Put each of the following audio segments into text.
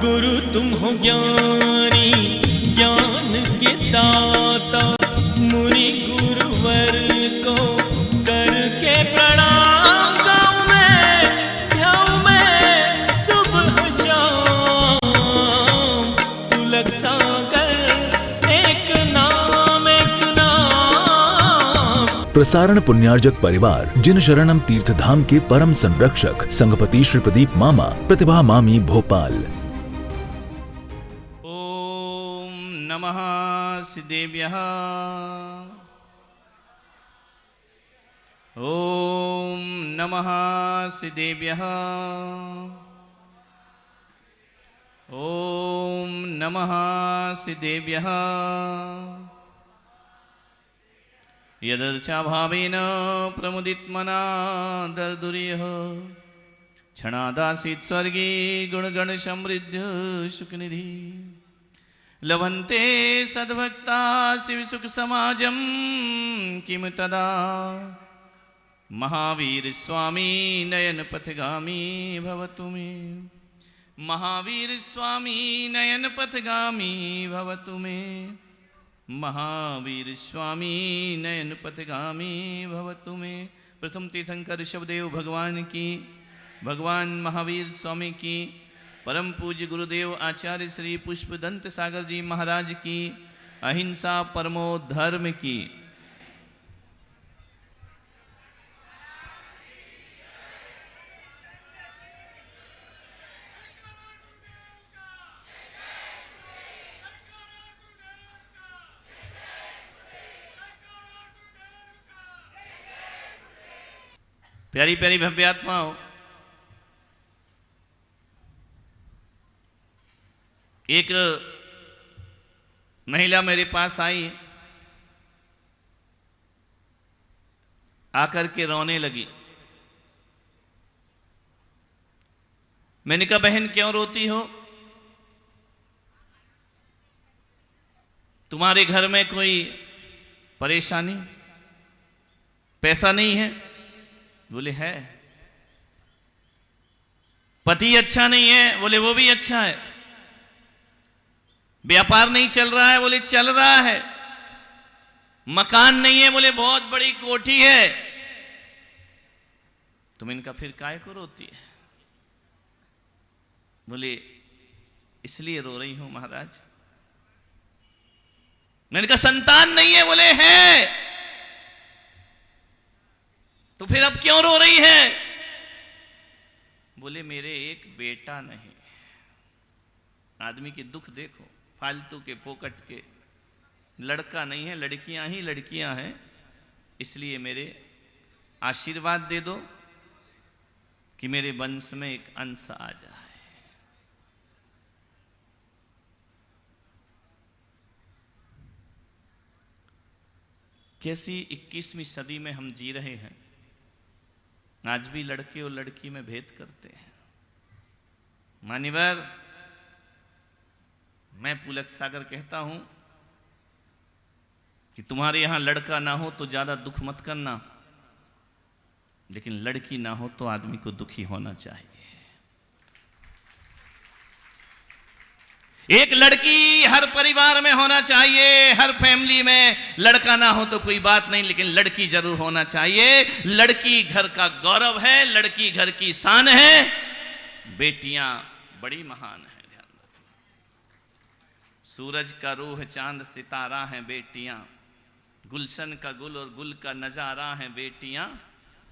गुरु तुम हो ज्ञानी ज्ञान के दाता, मुनि गुरुवर को करके प्रणाम गाऊं मैं, ध्याऊं मैं सुबह शाम। पुलक सागर एक नाम एक नाम। प्रसारण पुण्यार्जक परिवार जिन शरणम तीर्थ धाम के परम संरक्षक संघपति श्री प्रदीप मामा, प्रतिभा मामी, भोपाल। ओम नमः सिद्धेभ्यः। ओम नमः सिद्धेभ्यः। ओम नमः सिद्धेभ्यः। यदर्चाभावेन प्रमुदितमना दर्दुर्यः, क्षणादासीत् स्वर्गे गुणगण समृद्ध सुखनिधि। लभन्ते सद्भक्ता शिवसुख समाजं किम तदा। महावीर स्वामी नयन पथगामी भवतु मे। महावीर स्वामी नयन पथगामी भवतु मे। महावीर स्वामी नयन पथगामी भवतु मे। प्रथम तीर्थंकर ऋषभदेव भगवान की, भगवान महावीर स्वामी की, परम पूज्य गुरुदेव आचार्य श्री पुष्पदंत सागर जी महाराज की, अहिंसा परमो धर्म की। प्यारी प्यारी भव्य आत्माओं, एक महिला मेरे पास आई, आकर के रोने लगी। मैंने कहा बहन क्यों रोती हो? तुम्हारे घर में कोई परेशानी, पैसा नहीं है? बोले है। पति अच्छा नहीं है? बोले वो भी अच्छा है। व्यापार नहीं चल रहा है? बोले चल रहा है। मकान नहीं है? बोले बहुत बड़ी कोठी है। तुम इनका फिर काय को रोती है? बोले इसलिए रो रही हूं महाराज। मैंने कहा संतान नहीं है? बोले है। तो फिर अब क्यों रो रही है? बोले मेरे एक बेटा नहीं। आदमी के दुख देखो, फालतू के फोकट के। लड़का नहीं है, लड़कियां ही लड़कियां हैं। इसलिए मेरे आशीर्वाद दे दो कि मेरे वंश में एक अंश आ जाए। कैसी 21वीं सदी में हम जी रहे हैं। आज भी लड़के और लड़की में भेद करते हैं। मान्यवर, मैं पुलक सागर कहता हूं कि तुम्हारे यहां लड़का ना हो तो ज्यादा दुख मत करना, लेकिन लड़की ना हो तो आदमी को दुखी होना चाहिए। एक लड़की हर परिवार में होना चाहिए, हर फैमिली में। लड़का ना हो तो कोई बात नहीं, लेकिन लड़की जरूर होना चाहिए। लड़की घर का गौरव है, लड़की घर की शान है। बेटियां बड़ी महान है। ध्यान रखना, सूरज का रूह चांद सितारा है बेटियां, गुलशन का गुल और गुल का नजारा है बेटियां।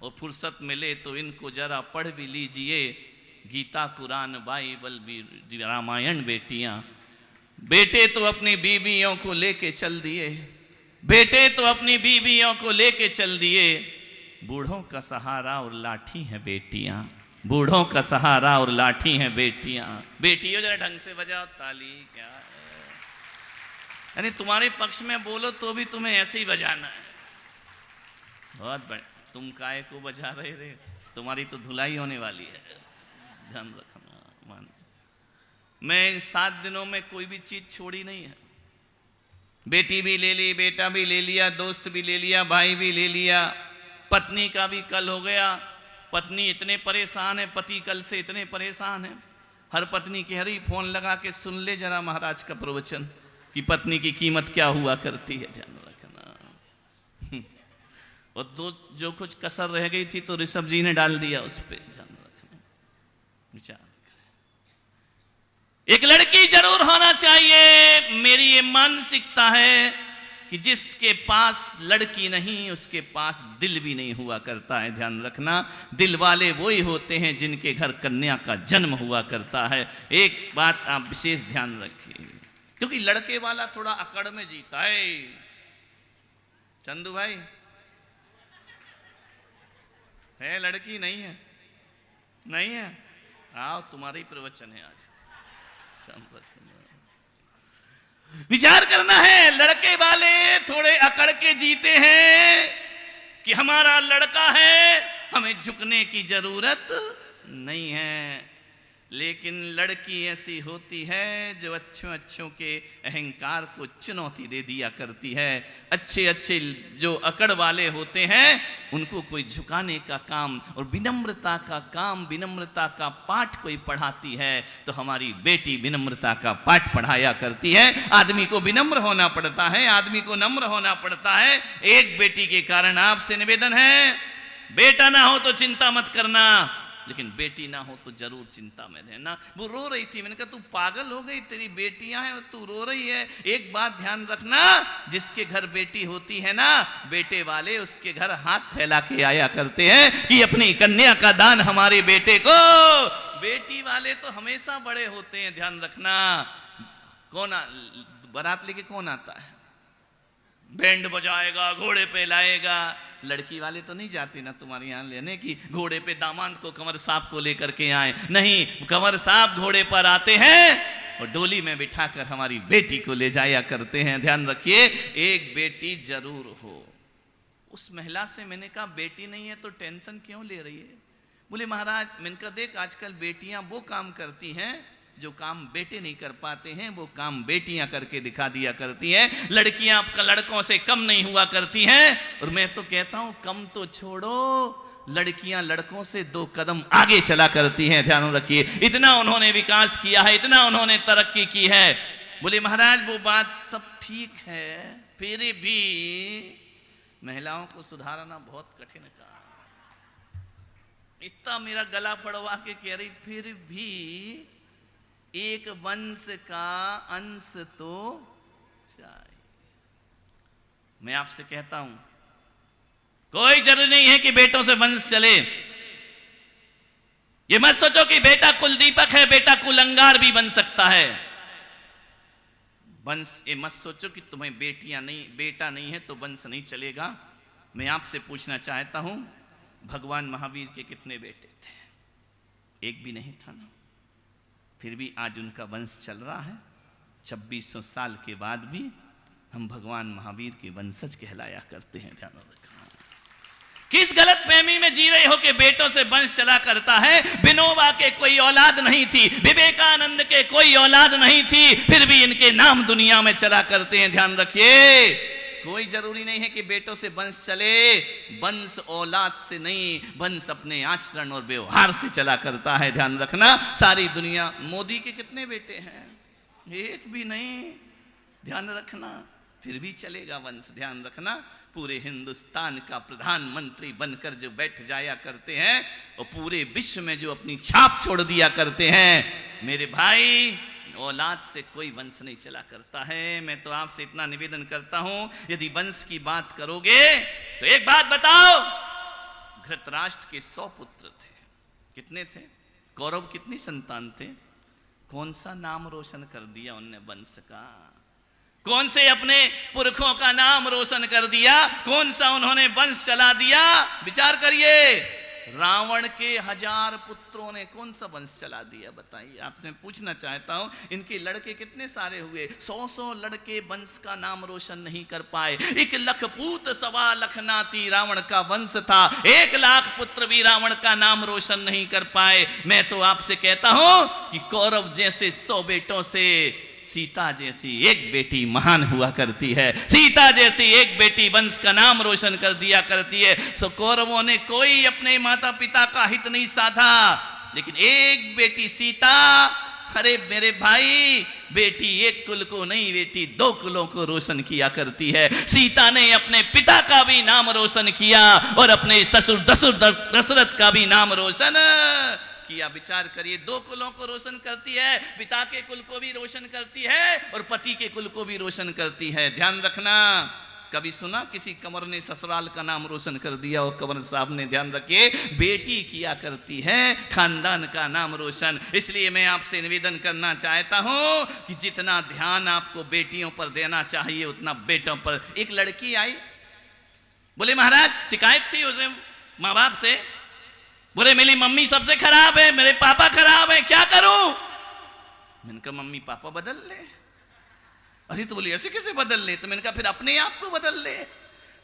और फुर्सत मिले तो इनको जरा पढ़ भी लीजिए, गीता कुरान बाइबल भी रामायण बेटियां। बेटे तो अपनी बीवियों को लेके चल दिए, बेटे तो अपनी बीवियों को लेके चल दिए। बूढ़ों का सहारा और लाठी है बेटियां, बूढ़ों का सहारा और लाठी है बेटियां। बेटियों जरा ढंग से बजाओ ताली। क्या यानी तुम्हारे पक्ष में बोलो तो भी तुम्हें ऐसे ही बजाना है। बहुत बढ़िया। तुम काय को बजा रहे रे? तुम्हारी तो धुलाई होने वाली है, ध्यान रखना। मान मैं 7 दिनों में कोई भी चीज छोड़ी नहीं है। बेटी भी ले ली, बेटा भी ले लिया, दोस्त भी ले लिया, भाई भी ले लिया। पत्नी का भी कल हो गया। पत्नी इतने परेशान है, पति कल से इतने परेशान है। हर पत्नी के हरी फोन लगा के सुन ले जरा महाराज का प्रवचन कि पत्नी की कीमत क्या हुआ करती है, ध्यान रखना। और तो जो कुछ कसर रह गई थी तो ऋषभ जी ने डाल दिया उस पर, ध्यान रखना, विचार। एक लड़की जरूर होना चाहिए, मेरी ये मानसिकता है कि जिसके पास लड़की नहीं उसके पास दिल भी नहीं हुआ करता है, ध्यान रखना। दिल वाले वही होते हैं जिनके घर कन्या का जन्म हुआ करता है। एक बात आप विशेष ध्यान रखिए, क्योंकि लड़के वाला थोड़ा अकड़ में जीता है। चंदू भाई है, लड़की नहीं है? नहीं है? आओ, तुम्हारा ही प्रवचन है आज। विचार करना है, लड़के वाले थोड़े अकड़ के जीते हैं कि हमारा लड़का है, हमें झुकने की जरूरत नहीं है। लेकिन लड़की ऐसी होती है जो अच्छों के अहंकार को चुनौती दे दिया करती है। अच्छे जो अकड़ वाले होते हैं उनको कोई झुकाने का काम और विनम्रता का काम, विनम्रता का पाठ कोई पढ़ाती है तो हमारी बेटी विनम्रता का पाठ पढ़ाया करती है। आदमी को विनम्र होना पड़ता है, आदमी को नम्र होना पड़ता है। एक बेटी के कारण आपसे निवेदन है, बेटा ना हो तो चिंता मत करना, लेकिन बेटी ना हो तो जरूर चिंता में रहना। वो रो रही थी, मैंने कहा तू पागल हो गई, तेरी बेटियां हैं और तू रो रही है। एक बात ध्यान रखना, जिसके घर बेटी होती है ना, बेटे वाले उसके घर हाथ फैला के आया करते हैं कि अपनी कन्या का दान हमारे बेटे को। बेटी वाले तो हमेशा बड़े होते हैं, ध्यान रखना। बारात लेके कौन आता है? बैंड बजाएगा, घोड़े पे लाएगा। लड़की वाले तो नहीं जाते ना तुम्हारे यहाँ लेने की घोड़े पे दामाद को, कंवर साहब को लेकर के आए, नहीं, कंवर साहब घोड़े पर आते हैं और डोली में बिठाकर हमारी बेटी को ले जाया करते हैं। ध्यान रखिए, एक बेटी जरूर हो। उस महिला से मैंने कहा बेटी नहीं है तो टेंशन क्यों ले रही है? बोले महाराज, मैंने कहा देख आजकल बेटियां वो काम करती हैं जो काम बेटे नहीं कर पाते हैं, वो काम बेटियां करके दिखा दिया करती हैं। लड़कियां आपका लड़कों से कम नहीं हुआ करती हैं। और मैं तो कहता हूं कम तो छोड़ो, लड़कियां लड़कों से 2 कदम आगे चला करती हैं। ध्यान रखिए, इतना उन्होंने विकास किया है, इतना उन्होंने तरक्की की है। बोले महाराज वो बात सब ठीक है, फिर भी महिलाओं को सुधारना बहुत कठिन काम। इतना मेरा गला पड़वा के कह रही फिर भी एक वंश का अंश तो चाहिए। मैं आपसे कहता हूं कोई जरूरी नहीं है कि बेटों से वंश चले। ये मत सोचो कि बेटा कुल दीपक है, बेटा कुल अंगार भी बन सकता है। वंश, ये मत सोचो कि तुम्हें बेटियां नहीं, बेटा नहीं है तो वंश नहीं चलेगा। मैं आपसे पूछना चाहता हूं, भगवान महावीर के कितने बेटे थे? एक भी नहीं था ना, फिर भी आज उनका वंश चल रहा है। 2600 साल के बाद भी हम भगवान महावीर के वंशज कहलाया करते हैं। ध्यान रखना, किस गलत फहमी में जी रहे हो कि बेटों से वंश चला करता है? विनोबा के कोई औलाद नहीं थी, विवेकानंद के कोई औलाद नहीं थी, फिर भी इनके नाम दुनिया में चला करते हैं। ध्यान रखिए, कोई जरूरी नहीं है कि बेटों से वंश चले। वंश औलाद से नहीं, वंश अपने आचरण और व्यवहार से चला करता है। ध्यान रखना, सारी दुनिया, मोदी के कितने बेटे हैं? एक भी नहीं। ध्यान रखना, फिर भी चलेगा वंश। ध्यान रखना, पूरे हिंदुस्तान का प्रधानमंत्री बनकर जो बैठ जाया करते हैं और पूरे विश्व में जो अपनी छाप छोड़ दिया करते हैं, मेरे भाई औलाद से कोई वंश नहीं चला करता है। मैं तो आपसे इतना निवेदन करता हूं, यदि वंश की बात करोगे तो एक बात बताओ, धृतराष्ट्र के 100 पुत्र थे। कितने थे? कौरव कितनी संतान थे? कौन सा नाम रोशन कर दिया उनने वंश का? कौन से अपने पुरखों का नाम रोशन कर दिया? कौन सा उन्होंने वंश चला दिया? विचार करिए, रावण के 1000 पुत्रों ने कौन सा वंश चला दिया? बताइए। आपसे मैं पूछना चाहता हूं, इनके लड़के कितने सारे हुए? 100 लड़के वंश का नाम रोशन नहीं कर पाए। 1 लाख पूत 1.25 लाख नाती रावण का वंश था। 1 लाख पुत्र भी रावण का नाम रोशन नहीं कर पाए। मैं तो आपसे कहता हूं कि कौरव जैसे 100 बेटों से सीता जैसी एक बेटी महान हुआ करती है। सीता जैसी एक बेटी वंश का नाम रोशन कर दिया करती है। सो कौरवों ने कोई अपने माता पिता का हित नहीं साधा, लेकिन एक बेटी सीता, अरे मेरे भाई, बेटी एक कुल को नहीं, बेटी 2 कुलों को रोशन किया करती है। सीता ने अपने पिता का भी नाम रोशन किया और अपने ससुर दशरथ का भी नाम रोशन किया। विचार करिए, 2 कुलों को रोशन करती है, पिता के कुल को भी रोशन करती है और पति के कुल को भी रोशन करती है। ध्यान रखना, कभी सुना किसी कंवर ने ससुराल का नाम रोशन कर दिया? और कंवर साहब ने, ध्यान रखिए, बेटी किया करती है खानदान का नाम रोशन। इसलिए मैं आपसे निवेदन करना चाहता हूं कि जितना ध्यान आपको बेटियों पर देना चाहिए उतना बेटों पर। एक लड़की आई, बोले महाराज शिकायत थी उसे माँ बाप से, बोले मेरी मम्मी सबसे खराब है, मेरे पापा खराब है, क्या करूं? मैंने कहा मम्मी पापा बदल ले। अरे तो बोले ऐसे कैसे बदल ले? तो मैंने कहा फिर अपने आप को बदल ले।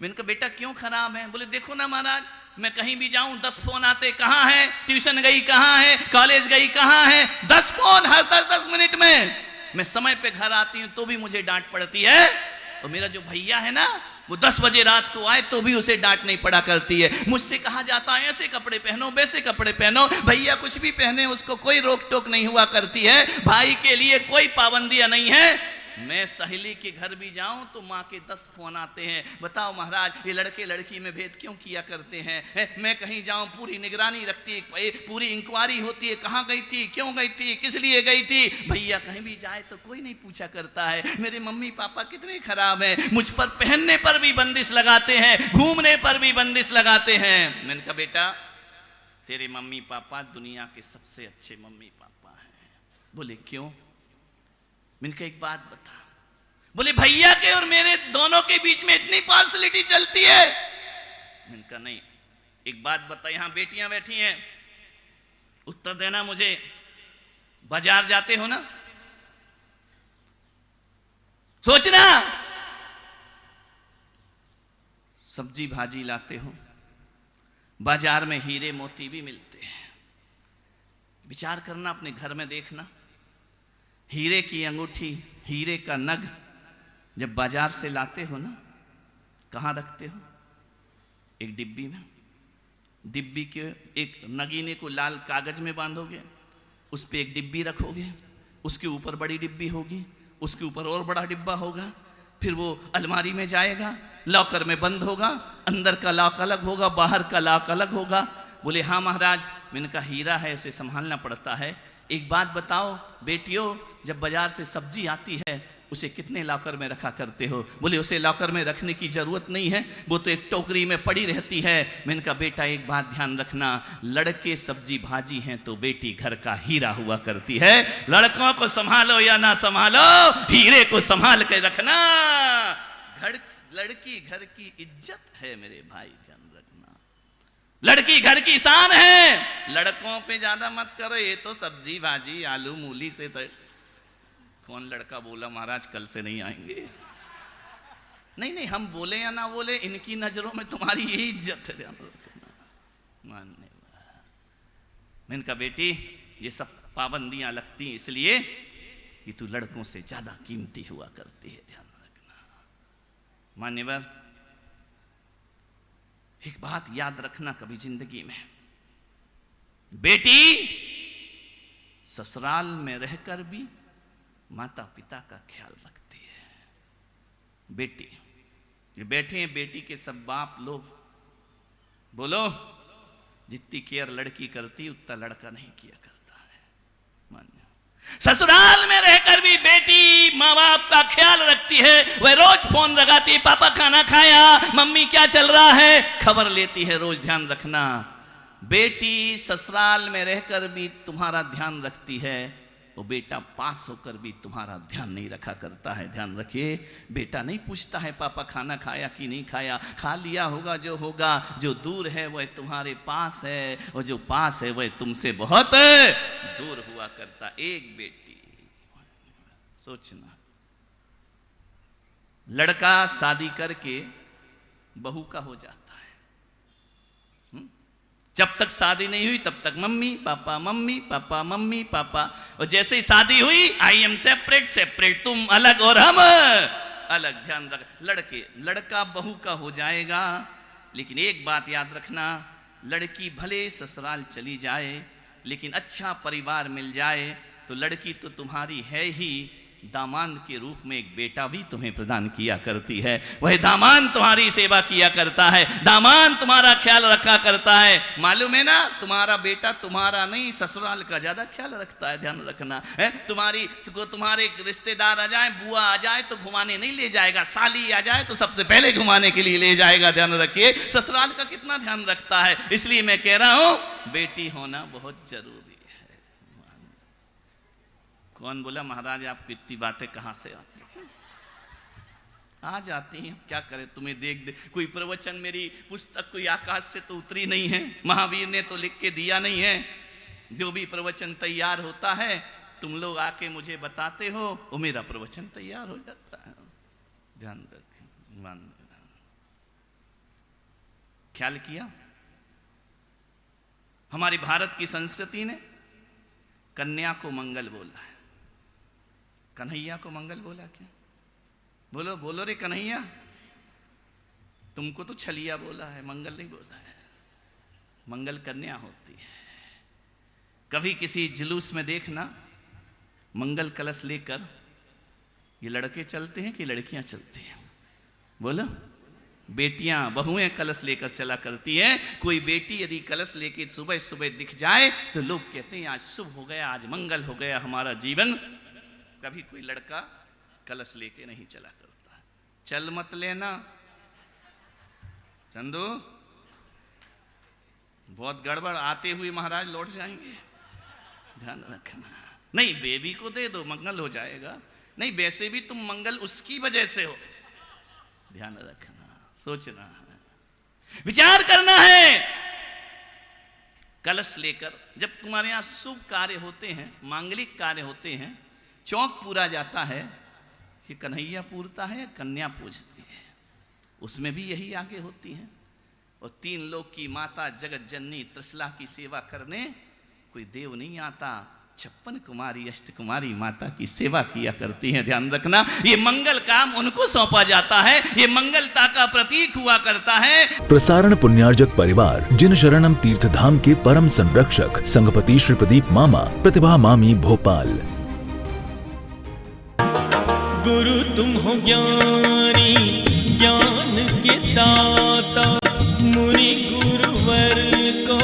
मैंने कहा बेटा क्यों खराब है? बोले देखो ना महाराज, मैं कहीं भी जाऊं 10 फोन आते, कहां है, ट्यूशन गई कहां है, कॉलेज गई कहां है, 10 फोन हर 10-10 मिनट में। मैं समय पे घर आती हूं तो भी मुझे डांट पड़ती है। और मेरा जो भैया है ना, वो 10 बजे रात को आए तो भी उसे डांट नहीं पड़ा करती है। मुझसे कहा जाता है ऐसे कपड़े पहनो, वैसे कपड़े पहनो, भैया कुछ भी पहने उसको कोई रोक टोक नहीं हुआ करती है। भाई के लिए कोई पाबंदियां नहीं है। मैं सहेली के घर भी जाऊं तो माँ के 10 फोन आते हैं। बताओ महाराज, ये लड़के लड़की में भेद क्यों किया करते हैं? मैं कहीं जाऊं पूरी निगरानी रखती है, पूरी इंक्वायरी होती है, कहाँ गई थी, क्यों गई थी, किस लिए गई थी। भैया कहीं भी जाए तो कोई नहीं पूछा करता है। मेरे मम्मी पापा कितने खराब हैं, मुझ पर पहनने पर भी बंदिश लगाते हैं, घूमने पर भी बंदिश लगाते हैं। मैंने कहा बेटा तेरे मम्मी पापा दुनिया के सबसे अच्छे मम्मी पापा हैं। बोले क्यों? मैंने कहा एक बात बता। बोले भैया के और मेरे दोनों के बीच में इतनी पार्शलिटी चलती है। मैंने कहा नहीं, एक बात बता, यहां बेटियां बैठी हैं, उत्तर देना मुझे। बाजार जाते हो ना, सोचना, सब्जी भाजी लाते हो, बाजार में हीरे मोती भी मिलते हैं। विचार करना, अपने घर में देखना, हीरे की अंगूठी, हीरे का नग जब बाजार से लाते हो ना, कहाँ रखते हो? एक डिब्बी में। डिब्बी के एक नगीने को लाल कागज में बांधोगे, उस पर एक डिब्बी रखोगे, उसके ऊपर बड़ी डिब्बी होगी, उसके ऊपर और बड़ा डिब्बा होगा, फिर वो अलमारी में जाएगा, लॉकर में बंद होगा, अंदर का लॉक अलग होगा, बाहर का लॉक अलग होगा। बोले हाँ महाराज। मैंने कहा हीरा है, उसे संभालना पड़ता है। एक बात बताओ बेटियों, जब बाजार से सब्जी आती है उसे कितने लॉकर में रखा करते हो? बोले उसे लॉकर में रखने की जरूरत नहीं है, वो तो एक टोकरी में पड़ी रहती है। मैंने कहा बेटा एक बात ध्यान रखना, लड़के सब्जी भाजी हैं तो बेटी घर का हीरा हुआ करती है। लड़कों को संभालो या ना संभालो, हीरे को संभाल के रखना। लड़की घर की इज्जत है मेरे भाई, ध्यान रखना। लड़की घर की शान है। लड़कों पे ज्यादा मत करो, ये तो सब्जी भाजी आलू मूली से तो। कौन लड़का बोला महाराज कल से नहीं आएंगे? नहीं नहीं, हम बोले या ना बोले, इनकी नजरों में तुम्हारी यही इज्जत है, ध्यान रखना। मानने मैंने कहा बेटी ये सब पाबंदियां लगती इसलिए कि तू लड़कों से ज्यादा कीमती हुआ करती है, ध्यान रखना। मान्यवर, एक बात याद रखना कभी जिंदगी में, बेटी ससुराल में रहकर भी माता पिता का ख्याल रखती है। बेटी ये बैठे हैं, बेटी के सब बाप लोग, बोलो जितनी केयर लड़की करती उतना लड़का नहीं किया करता है। मान्य ससुराल में रहकर भी बेटी माँ बाप का ख्याल रखती है। वह रोज फोन लगाती है, पापा खाना खाया, मम्मी क्या चल रहा है, खबर लेती है रोज। ध्यान रखना, बेटी ससुराल में रहकर भी तुम्हारा ध्यान रखती है, वो बेटा पास होकर भी तुम्हारा ध्यान नहीं रखा करता है। ध्यान रखिए, बेटा नहीं पूछता है पापा खाना खाया कि नहीं खाया, खा लिया होगा जो होगा। जो दूर है वह तुम्हारे पास है और जो पास है वह तुमसे बहुत दूर हुआ करता। एक बेटी, सोचना, लड़का शादी करके बहू का हो जाता है, जब तक शादी नहीं हुई तब तक mummy papa mummy papa mummy papa, और जैसे ही शादी हुई आई एम सेपरेट सेपरेट, तुम अलग और हम अलग। ध्यान रख, लड़का बहू का हो जाएगा, लेकिन एक बात याद रखना, लड़की भले ससुराल चली जाए लेकिन अच्छा परिवार मिल जाए तो लड़की तो तुम्हारी है ही, दामाद के रूप में एक बेटा भी तुम्हें प्रदान किया करती है। वह दामाद तुम्हारी सेवा किया करता है, दामाद तुम्हारा ख्याल रखा करता है। मालूम है ना, तुम्हारा बेटा तुम्हारा नहीं ससुराल का ज्यादा ख्याल रखता है, ध्यान रखना है। तुम्हारे रिश्तेदार आ जाए, बुआ आ जाए तो घुमाने नहीं ले जाएगा, साली आ जाए तो सबसे पहले घुमाने के लिए ले जाएगा। ध्यान रखिए, ससुराल का कितना ध्यान रखता है। इसलिए मैं कह रहा हूं बेटी होना बहुत जरूरी है। कौन बोला महाराज आपकी इतनी बातें कहां से आती हैं? आ जाती हैं, क्या करें। तुम्हें देख कोई प्रवचन मेरी पुस्तक कोई आकाश से तो उतरी नहीं है, महावीर ने तो लिख के दिया नहीं है। जो भी प्रवचन तैयार होता है तुम लोग आके मुझे बताते हो, वो मेरा प्रवचन तैयार हो जाता है। ध्यान रखें, ख्याल किया। हमारी भारत की संस्कृति ने कन्या को मंगल बोला है, कन्हैया को मंगल बोला क्या? बोलो बोलो रे कन्हैया, तुमको तो छलिया बोला है, मंगल नहीं बोला है। मंगल कन्या होती है। कभी किसी जुलूस में देखना मंगल कलश लेकर ये लड़के चलते हैं कि लड़कियां चलती हैं? बोलो। बेटियां बहुएं कलश लेकर चला करती हैं। कोई बेटी यदि कलश लेकर सुबह सुबह दिख जाए तो लोग कहते हैं आज शुभ हो गया, आज मंगल हो गया हमारा जीवन। कभी कोई लड़का कलश लेके नहीं चला करता। चल मत लेना चंदू, बहुत गड़बड़, आते हुए महाराज लौट जाएंगे, ध्यान रखना। नहीं बेबी को दे दो, मंगल हो जाएगा। नहीं वैसे भी तुम मंगल उसकी वजह से हो, ध्यान रखना, सोचना है, विचार करना है। कलश लेकर जब तुम्हारे यहां शुभ कार्य होते हैं, मांगलिक कार्य होते हैं, चौक पूरा जाता है कि कन्हैया पूरता है, कन्या पूजती है, उसमें भी यही आगे होती है। और 3 लोक की माता जगत जननी त्रिशला की सेवा करने कोई देव नहीं आता, 56 कुमारी अष्ट कुमारी माता की सेवा किया करती हैं। ध्यान रखना, ये मंगल काम उनको सौंपा जाता है, ये मंगलता का प्रतीक हुआ करता है। प्रसारण पुण्यार्जक परिवार जिन शरणम तीर्थ धाम के परम संरक्षक संघपति श्री प्रदीप मामा, प्रतिभा मामी भोपाल। गुरु तुम हो ज्ञानी ज्ञान के दाता, मुनि गुरुवर को